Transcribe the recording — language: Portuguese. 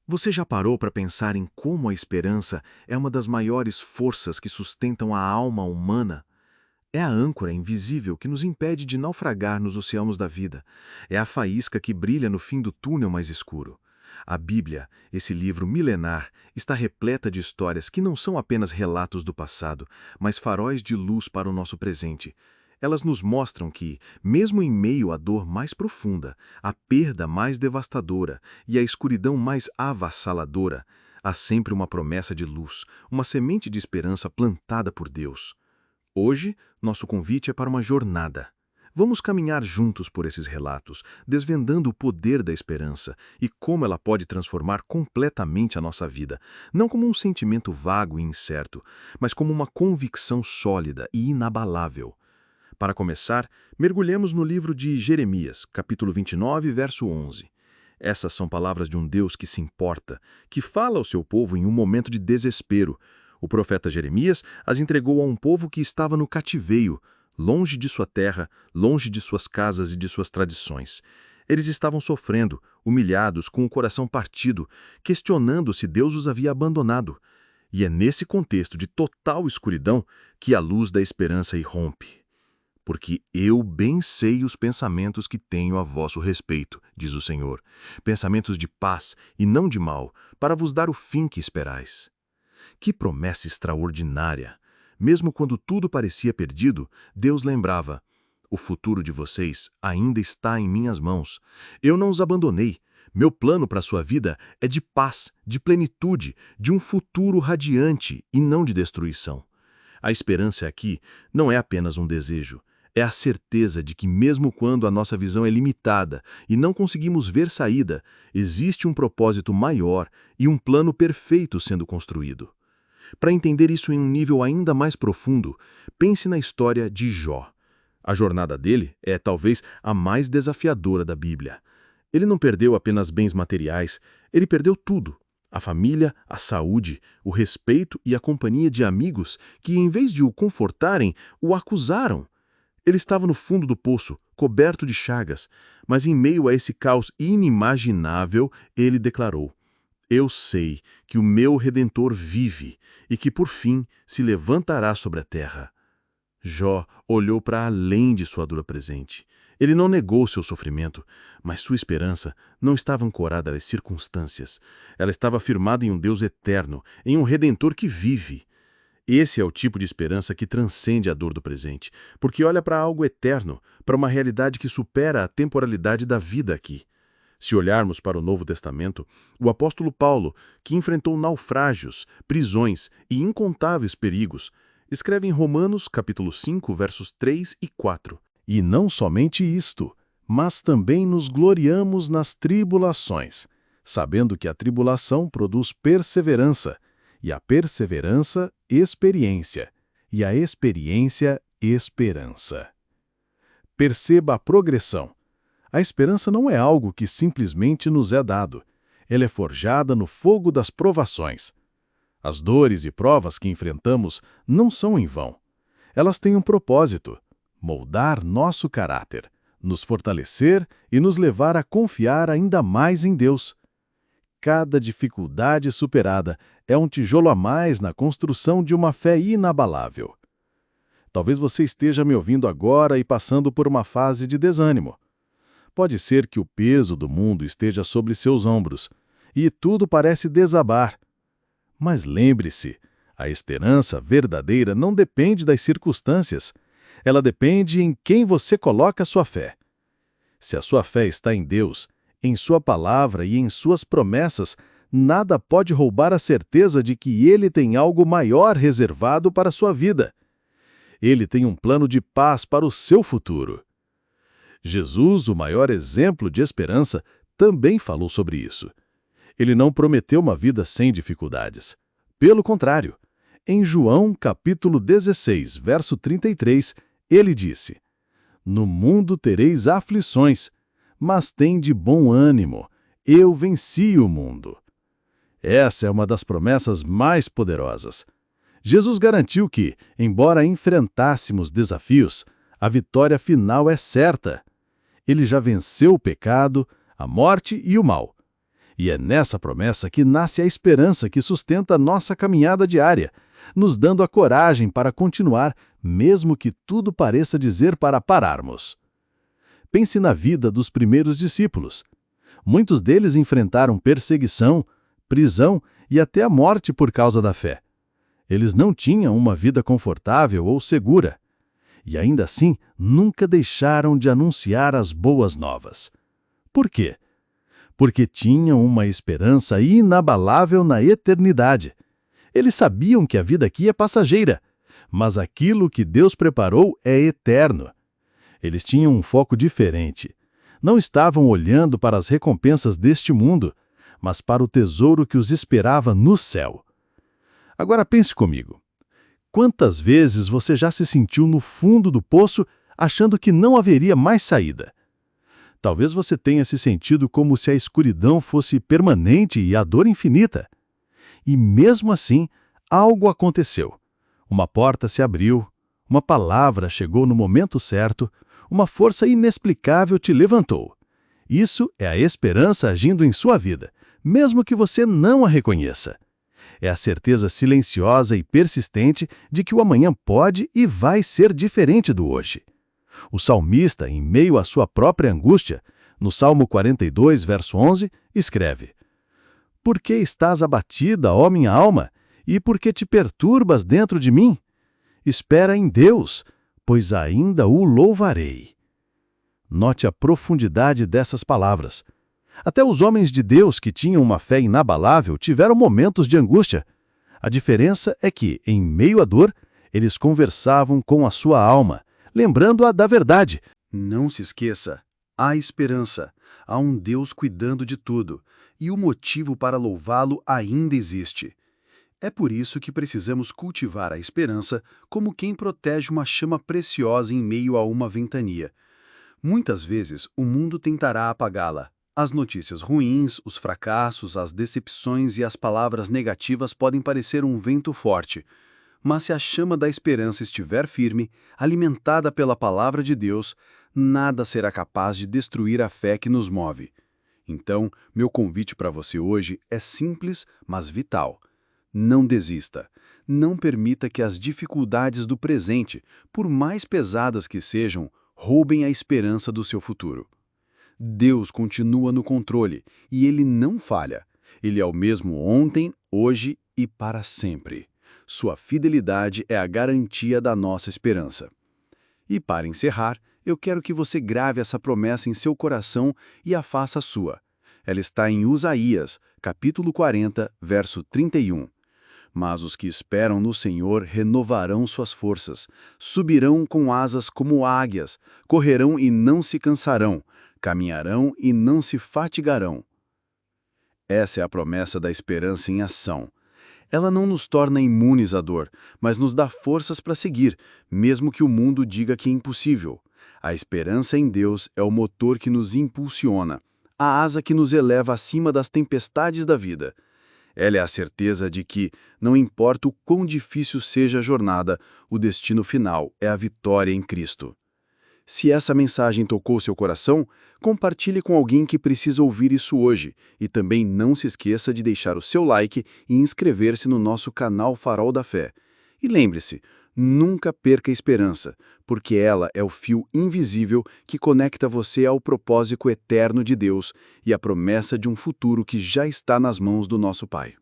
Você já parou para pensar em como a esperança é uma das maiores forças que sustentam a alma humana? É a âncora invisível que nos impede de naufragar nos oceanos da vida. É a faísca que brilha no fim do túnel mais escuro. A Bíblia, esse livro milenar, está repleta de histórias que não são apenas relatos do passado, mas faróis de luz para o nosso presente. Elas nos mostram que, mesmo em meio à dor mais profunda, à perda mais devastadora e à escuridão mais avassaladora, há sempre uma promessa de luz, uma semente de esperança plantada por Deus. Hoje, nosso convite é para uma jornada. Vamos caminhar juntos por esses relatos, desvendando o poder da esperança e como ela pode transformar completamente a nossa vida, não como um sentimento vago e incerto, mas como uma convicção sólida e inabalável. Para começar, mergulhemos no livro de Jeremias, capítulo 29, verso 11. Essas são palavras de um Deus que se importa, que fala ao seu povo em um momento de desespero. O profeta Jeremias as entregou a um povo que estava no cativeiro, longe de sua terra, longe de suas casas e de suas tradições. Eles estavam sofrendo, humilhados, com o coração partido, questionando se Deus os havia abandonado. E é nesse contexto de total escuridão que a luz da esperança irrompe. Porque eu bem sei os pensamentos que tenho a vosso respeito, diz o Senhor, pensamentos de paz e não de mal, para vos dar o fim que esperais. Que promessa extraordinária! Mesmo quando tudo parecia perdido, Deus lembrava: o futuro de vocês ainda está em minhas mãos. Eu não os abandonei. Meu plano para a sua vida é de paz, de plenitude, de um futuro radiante e não de destruição. A esperança aqui não é apenas um desejo. É a certeza de que, mesmo quando a nossa visão é limitada e não conseguimos ver saída, existe um propósito maior e um plano perfeito sendo construído. Para entender isso em um nível ainda mais profundo, pense na história de Jó. A jornada dele é talvez a mais desafiadora da Bíblia. Ele não perdeu apenas bens materiais, ele perdeu tudo. A família, a saúde, o respeito e a companhia de amigos que, em vez de o confortarem, o acusaram. Ele estava no fundo do poço, coberto de chagas, mas em meio a esse caos inimaginável, ele declarou: eu sei que o meu Redentor vive e que, por fim, se levantará sobre a terra. Jó olhou para além de sua dor presente. Ele não negou seu sofrimento, mas sua esperança não estava ancorada às circunstâncias. Ela estava firmada em um Deus eterno, em um Redentor que vive. Esse é o tipo de esperança que transcende a dor do presente, porque olha para algo eterno, para uma realidade que supera a temporalidade da vida aqui. Se olharmos para o Novo Testamento, o apóstolo Paulo, que enfrentou naufrágios, prisões e incontáveis perigos, escreve em Romanos, capítulo 5, versos 3 e 4. E não somente isto, mas também nos gloriamos nas tribulações, sabendo que a tribulação produz perseverança, e a perseverança, experiência, e a experiência, esperança. Perceba a progressão. A esperança não é algo que simplesmente nos é dado. Ela é forjada no fogo das provações. As dores e provas que enfrentamos não são em vão. Elas têm um propósito: moldar nosso caráter, nos fortalecer e nos levar a confiar ainda mais em Deus. Cada dificuldade superada é um tijolo a mais na construção de uma fé inabalável. Talvez você esteja me ouvindo agora e passando por uma fase de desânimo. Pode ser que o peso do mundo esteja sobre seus ombros e tudo parece desabar. Mas lembre-se, a esperança verdadeira não depende das circunstâncias. Ela depende em quem você coloca sua fé. Se a sua fé está em Deus, em sua palavra e em suas promessas, nada pode roubar a certeza de que Ele tem algo maior reservado para a sua vida. Ele tem um plano de paz para o seu futuro. Jesus, o maior exemplo de esperança, também falou sobre isso. Ele não prometeu uma vida sem dificuldades. Pelo contrário, em João, capítulo 16, verso 33, ele disse: no mundo tereis aflições, mas tende bom ânimo, eu venci o mundo. Essa é uma das promessas mais poderosas. Jesus garantiu que, embora enfrentássemos desafios, a vitória final é certa. Ele já venceu o pecado, a morte e o mal. E é nessa promessa que nasce a esperança que sustenta nossa caminhada diária, nos dando a coragem para continuar, mesmo que tudo pareça dizer para pararmos. Pense na vida dos primeiros discípulos. Muitos deles enfrentaram perseguição, prisão e até a morte por causa da fé. Eles não tinham uma vida confortável ou segura. E ainda assim, nunca deixaram de anunciar as boas novas. Por quê? Porque tinham uma esperança inabalável na eternidade. Eles sabiam que a vida aqui é passageira, mas aquilo que Deus preparou é eterno. Eles tinham um foco diferente. Não estavam olhando para as recompensas deste mundo, mas para o tesouro que os esperava no céu. Agora pense comigo. Quantas vezes você já se sentiu no fundo do poço, achando que não haveria mais saída? Talvez você tenha se sentido como se a escuridão fosse permanente e a dor infinita. E mesmo assim, algo aconteceu. Uma porta se abriu, uma palavra chegou no momento certo, uma força inexplicável te levantou. Isso é a esperança agindo em sua vida, mesmo que você não a reconheça. É a certeza silenciosa e persistente de que o amanhã pode e vai ser diferente do hoje. O salmista, em meio à sua própria angústia, no Salmo 42, verso 11, escreve: Por que estás abatida, ó minha alma, e por que te perturbas dentro de mim? Espera em Deus, pois ainda o louvarei. Note a profundidade dessas palavras. Até os homens de Deus que tinham uma fé inabalável tiveram momentos de angústia. A diferença é que, em meio à dor, eles conversavam com a sua alma, lembrando-a da verdade. Não se esqueça, há esperança, há um Deus cuidando de tudo, e o motivo para louvá-lo ainda existe. É por isso que precisamos cultivar a esperança como quem protege uma chama preciosa em meio a uma ventania. Muitas vezes o mundo tentará apagá-la. As notícias ruins, os fracassos, as decepções e as palavras negativas podem parecer um vento forte. Mas se a chama da esperança estiver firme, alimentada pela palavra de Deus, nada será capaz de destruir a fé que nos move. Então, meu convite para você hoje é simples, mas vital. Não desista. Não permita que as dificuldades do presente, por mais pesadas que sejam, roubem a esperança do seu futuro. Deus continua no controle e Ele não falha. Ele é o mesmo ontem, hoje e para sempre. Sua fidelidade é a garantia da nossa esperança. E para encerrar, eu quero que você grave essa promessa em seu coração e a faça sua. Ela está em Usaías, capítulo 40, verso 31. Mas os que esperam no Senhor renovarão suas forças, subirão com asas como águias, correrão e não se cansarão, caminharão e não se fatigarão. Essa é a promessa da esperança em ação. Ela não nos torna imunes à dor, mas nos dá forças para seguir, mesmo que o mundo diga que é impossível. A esperança em Deus é o motor que nos impulsiona, a asa que nos eleva acima das tempestades da vida. Ela é a certeza de que, não importa o quão difícil seja a jornada, o destino final é a vitória em Cristo. Se essa mensagem tocou seu coração, compartilhe com alguém que precisa ouvir isso hoje e também não se esqueça de deixar o seu like e inscrever-se no nosso canal Farol da Fé. E lembre-se, nunca perca a esperança, porque ela é o fio invisível que conecta você ao propósito eterno de Deus e à promessa de um futuro que já está nas mãos do nosso Pai.